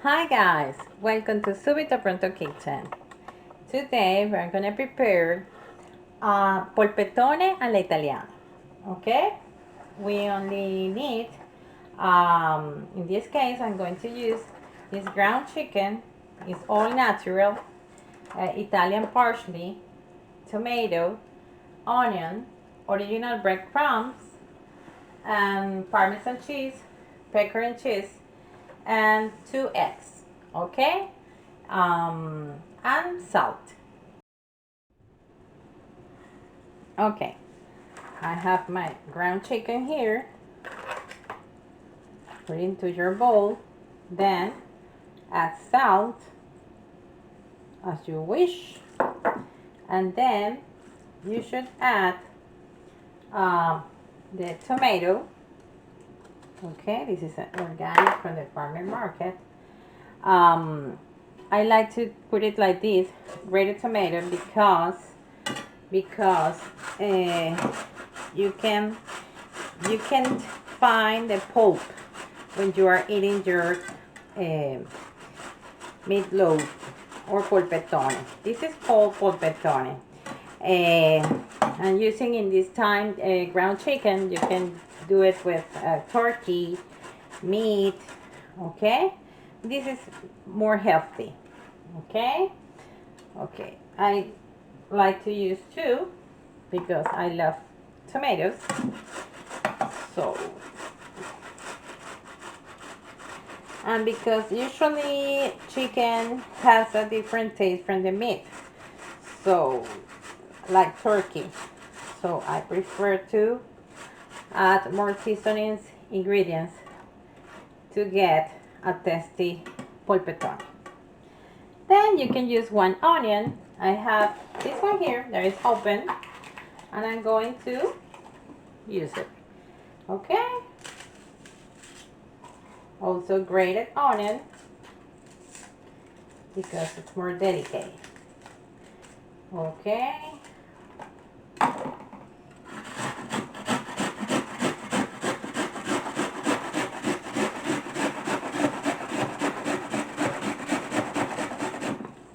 Hi guys, welcome to Subito Pronto Kitchen. Today we're gonna prepare polpettone alla italiana. Okay, we only need, in this case, I'm going to use this ground chicken. It's all natural, Italian parsley, tomato, onion, original breadcrumbs, and Parmesan cheese, Pecorino cheese, and 2 eggs. Okay, and salt. Okay, I have my ground chicken here. Put into your bowl. Then add salt as you wish. And then you should add the tomato. Okay, this is an organic from the farmer market. I like to put it like this, grated tomato, because you can find the pulp when you are eating your meatloaf or polpettone. This is called polpettone. I'm using in this time ground chicken. You can do it with turkey, meat. Okay, this is more healthy. Okay, I like to use two because I love tomatoes. So, and because usually chicken has a different taste from the meat, so like turkey, so I prefer to add more seasonings ingredients to get a tasty polpettone. Then you can use one onion. I have this one here that is open, and I'm going to use it. Okay, also grated onion because it's more delicate. Okay,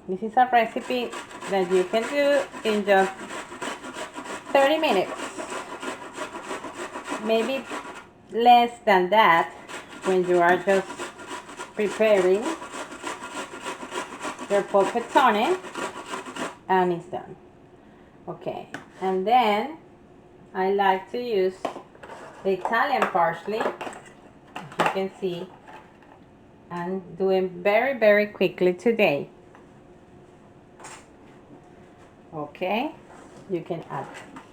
this is a recipe that you can do in just 30 minutes, maybe less than that when you are just preparing your polpettone and it's done. Okay, and then I like to use the Italian parsley, as you can see, and doing very quickly today. Okay, you can add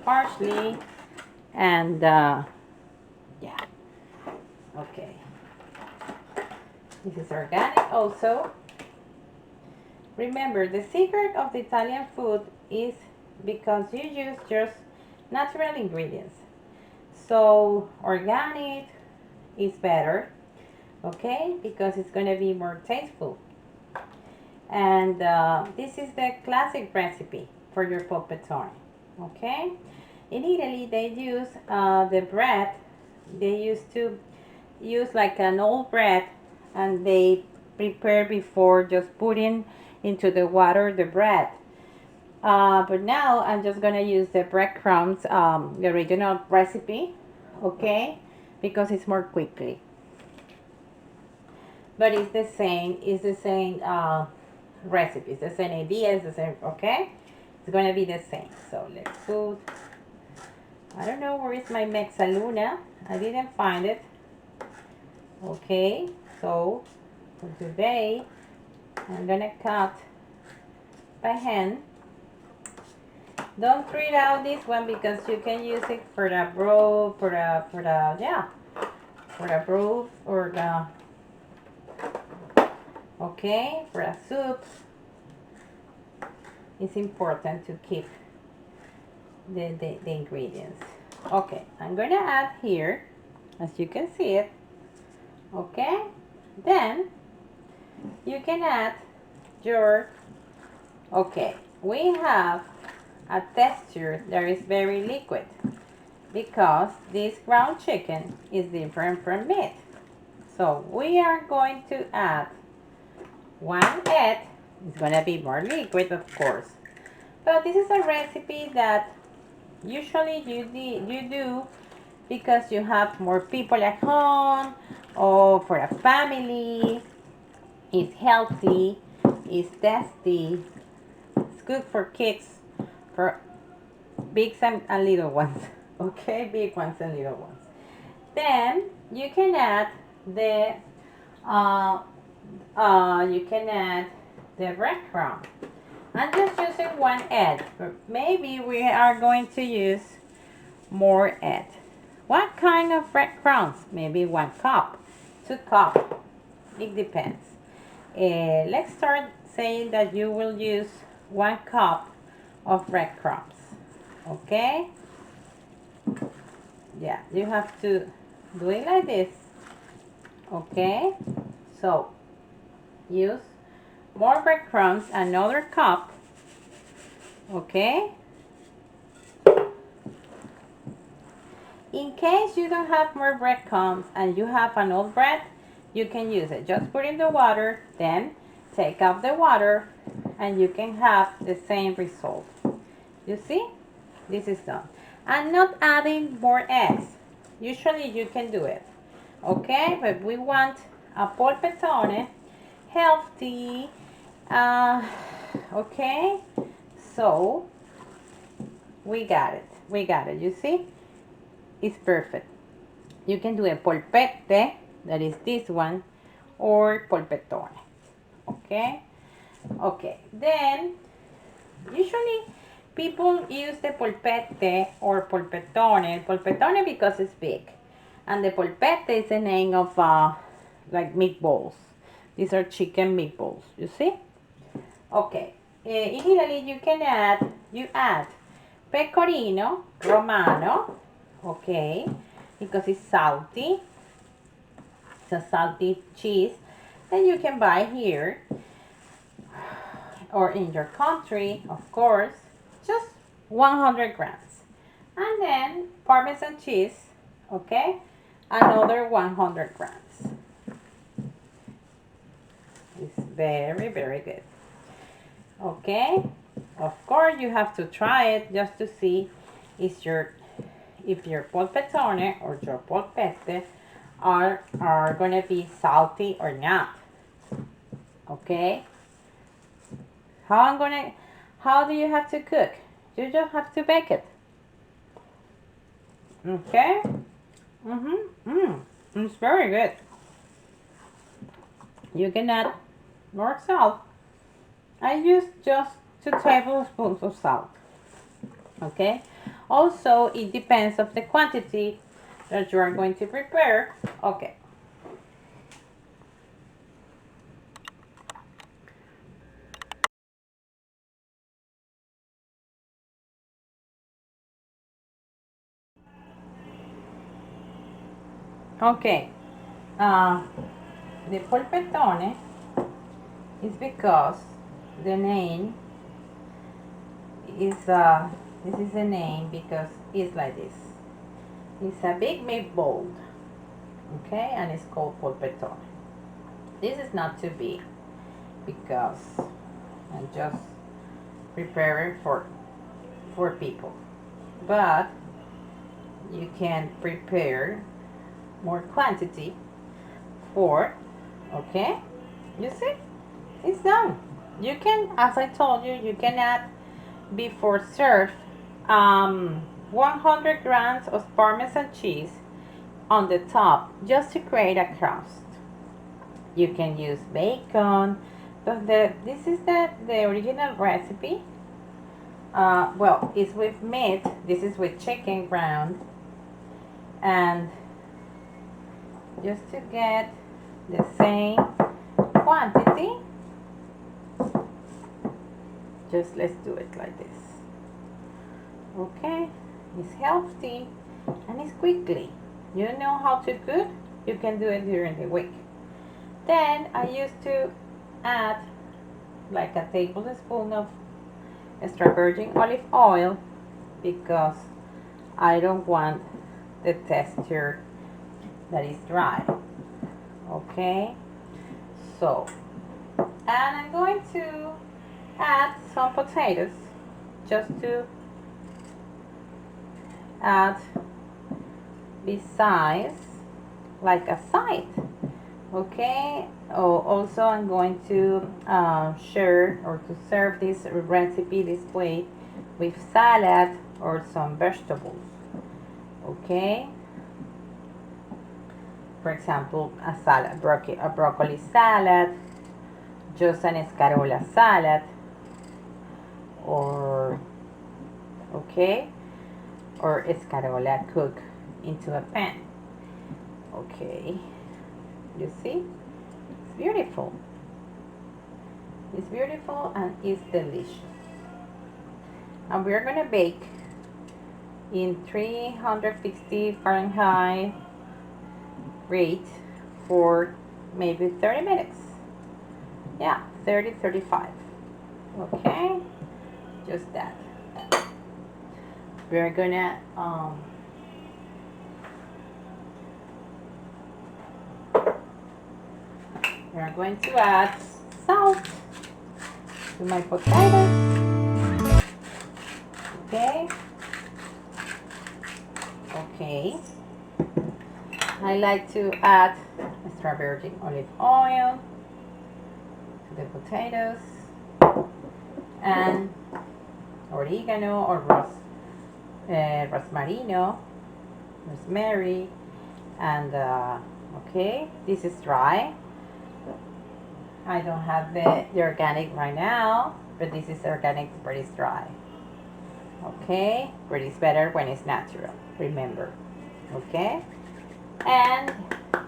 parsley and yeah, okay, this is organic also. Remember, the secret of the Italian food is because you use just natural ingredients. So organic is better, okay, because it's going to be more tasteful. And this is the classic recipe for your polpettone, okay. In Italy, they use the bread. They used to use like an old bread, and they prepare before just putting into the water the bread. But now I'm just gonna use the breadcrumbs, the original recipe, okay, because it's more quickly. But it's the same. It's the same recipe. It's the same idea. It's the same. Okay, it's gonna be the same. So let's put. I don't know where is my Mexaluna. I didn't find it. Okay, so for today I'm gonna cut by hand. Don't throw it out this one because you can use it for the broth, for the yeah, for the broth or the okay, for a soup. It's important to keep the ingredients. Okay, I'm gonna add here, as you can see it. Okay, then you can add your, okay, we have a texture that is very liquid because this ground chicken is different from meat. So we are going to add one egg. It's gonna be more liquid, of course. But this is a recipe that usually you do because you have more people at home or for a family. It's healthy, it's tasty, it's good for kids, for big and little ones. Okay, big ones and little ones. Then you can add the uh, you can add the breadcrumb. I'm just using one egg, but maybe we are going to use more egg. What kind of breadcrumbs? Maybe 1 cup, 2 cups. It depends. Let's start saying that you will use 1 cup of breadcrumbs. Okay? Yeah, you have to do it like this. Okay? So, use more breadcrumbs, another cup. Okay? In case you don't have more breadcrumbs and you have an old bread, you can use it. Just put in the water, then take out the water, and you can have the same result. You see? This is done. I'm not adding more eggs. Usually you can do it. Okay? But we want a polpettone, healthy. Okay? So, we got it. We got it. You see? It's perfect. You can do a polpette, that is this one, or polpettone. Okay? Okay. Then, usually people use the polpette or polpettone. Polpettone because it's big. And the polpette is the name of like meatballs. These are chicken meatballs. You see? Okay. In Italy you add pecorino, Romano. Okay. Because it's salty. It's a salty cheese that you can buy here or in your country, of course. Just 100 grams. And then Parmesan cheese, okay? Another 100 grams. It's very, very good. Okay? Of course, you have to try it just to see if your polpettone or your polpette are going to be salty or not. Okay? How do you have to cook? You just have to bake it. Okay? It's very good. You can add more salt. I use just 2 tablespoons of salt. Okay? Also, it depends of the quantity that you are going to prepare. Okay. Okay. The polpettone is because the name is this is the name because it's like this. It's a big meatball, okay, and it's called polpettone. This is not too big because I'm just preparing for people, but you can prepare more quantity for, okay, you see, it's done. You can, as I told you, you can add before serve 100 grams of Parmesan cheese on the top just to create a crust. You can use bacon, but this is the original recipe. Well, it's with meat. This is with chicken ground, and just to get the same quantity, just let's do it like this. Okay, it's healthy and it's quickly. You know how to cook? You can do it during the week. Then I used to add like a tablespoon of extra virgin olive oil because I don't want the texture that is dry. Okay, so And I'm going to add some potatoes just to add besides, like a side. Okay. Oh, also I'm going to share or to serve this recipe, this way, with salad or some vegetables. Okay. For example, a salad, a broccoli salad, just an escarola salad, or okay, or escarola cooked into a pan. Okay, you see, it's beautiful. It's beautiful and it's delicious. And we're gonna bake in 350 Fahrenheit rate for maybe 30 minutes. Yeah, 35. Okay, just that. We're gonna to add salt to my potatoes. Okay. Okay. I like to add extra virgin olive oil to the potatoes and oregano or rosemary, and okay, this is dry. I don't have the organic right now, but this is organic, but it's dry. Okay, but it's better when it's natural, remember. Okay, and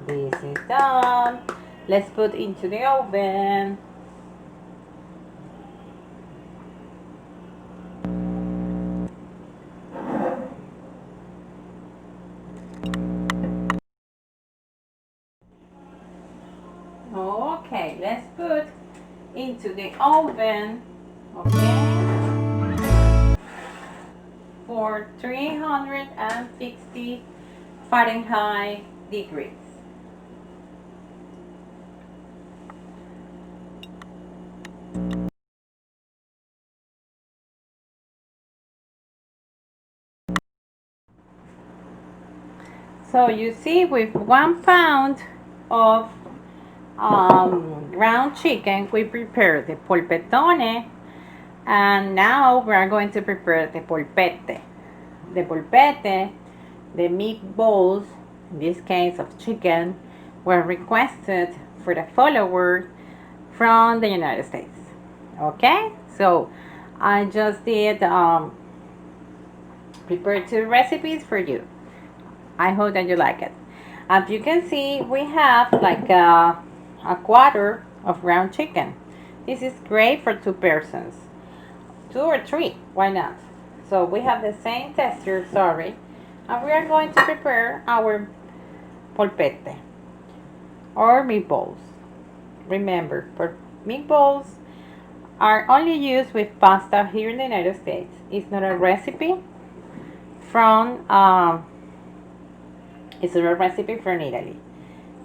this is done. Let's put into the oven. Okay, let's put into the oven, okay, for 360 Fahrenheit degrees. So you see, with 1 pound of ground chicken, we prepare the polpettone, and now we are going to prepare the polpette. The polpette, the meatballs, in this case of chicken, were requested for the follower from the United States. Okay, so I just did prepare 2 recipes for you. I hope that you like it. As you can see, we have like a quarter of ground chicken. This is great for 2 persons. 2 or 3, why not? So we have the same texture, sorry. And we are going to prepare our polpette or meatballs. Remember, meatballs are only used with pasta here in the United States. It's not a recipe from it's a recipe from Italy.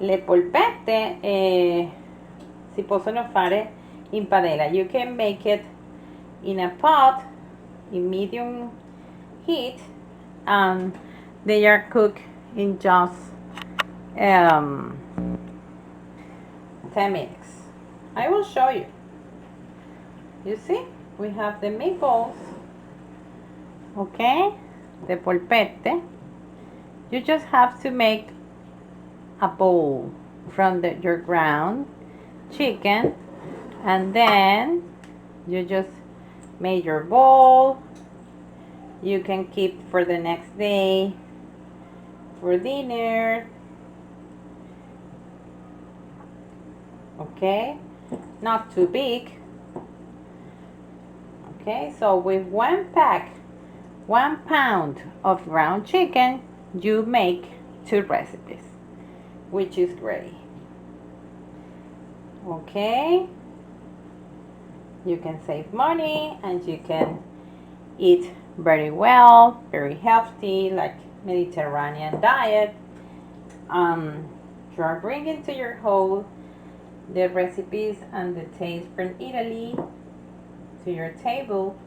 Le polpette si possono fare in padella. You can make it in a pot in medium heat, and they are cooked in just 10 minutes. I will show you. You see, we have the meatballs, okay, the polpette. You just have to make a bowl from your ground chicken, and then you just made your bowl. You can keep for the next day for dinner. Okay, not too big. Okay, so with 1 pound of ground chicken, you make 2 recipes, which is great. Okay, you can save money and you can eat very well, very healthy, like Mediterranean diet. You are bringing to your whole the recipes and the taste from Italy to your table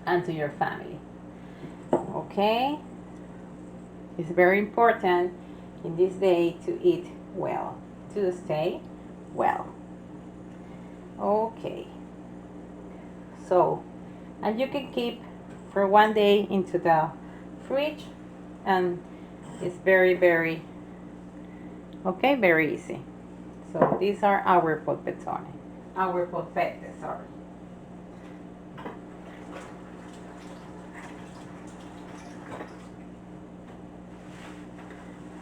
and to your family. Okay? It's very important in this day to eat well, to stay well. Okay, so, and you can keep for 1 day into the fridge, and it's very, okay, very easy. So these are our polpettone, our polpette, sorry.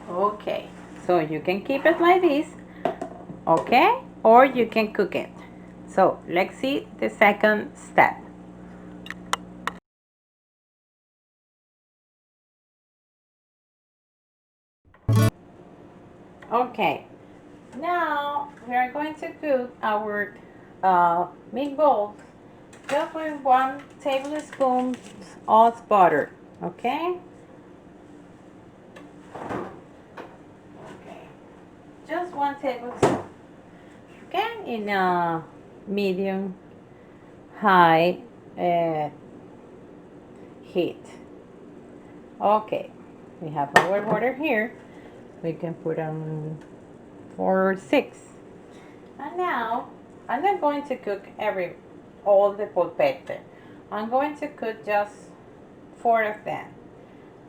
Okay, so you can keep it like this, okay, or you can cook it. So let's see the second step. Okay, now we are going to cook our meatballs just with 1 tablespoon of butter. Okay? Okay. Just 1 tablespoon. Okay? In a medium high uh, heat. Okay. We have our water here. We can put on 4 or 6. And now I'm not going to cook all the polpette. I'm going to cook just 4 of them.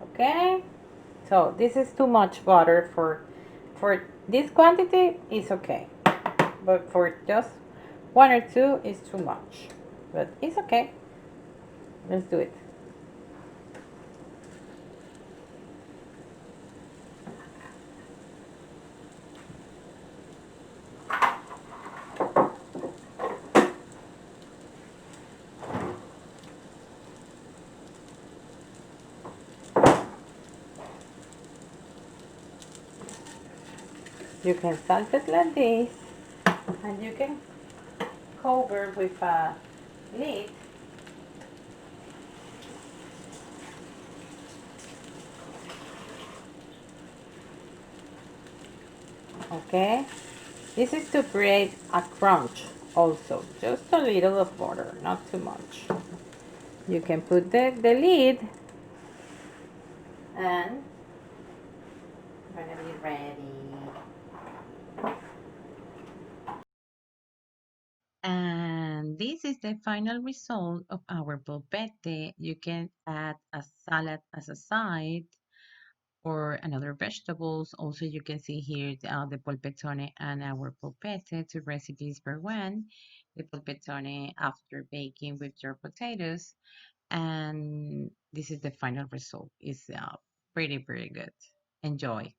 Okay? So this is too much butter for this quantity is okay. But for just 1 or 2 is too much. But it's okay. Let's do it. You can salt it like this, and you can cover with a lid. Okay? This is to create a crunch also. Just a little of butter, not too much. You can put the lid, and we're gonna be ready. And this is the final result of our polpette. You can add a salad as a side or another vegetables. Also, you can see here the polpettone and our polpette, 2 recipes per one. The polpettone after baking with your potatoes. And this is the final result. It's pretty good. Enjoy.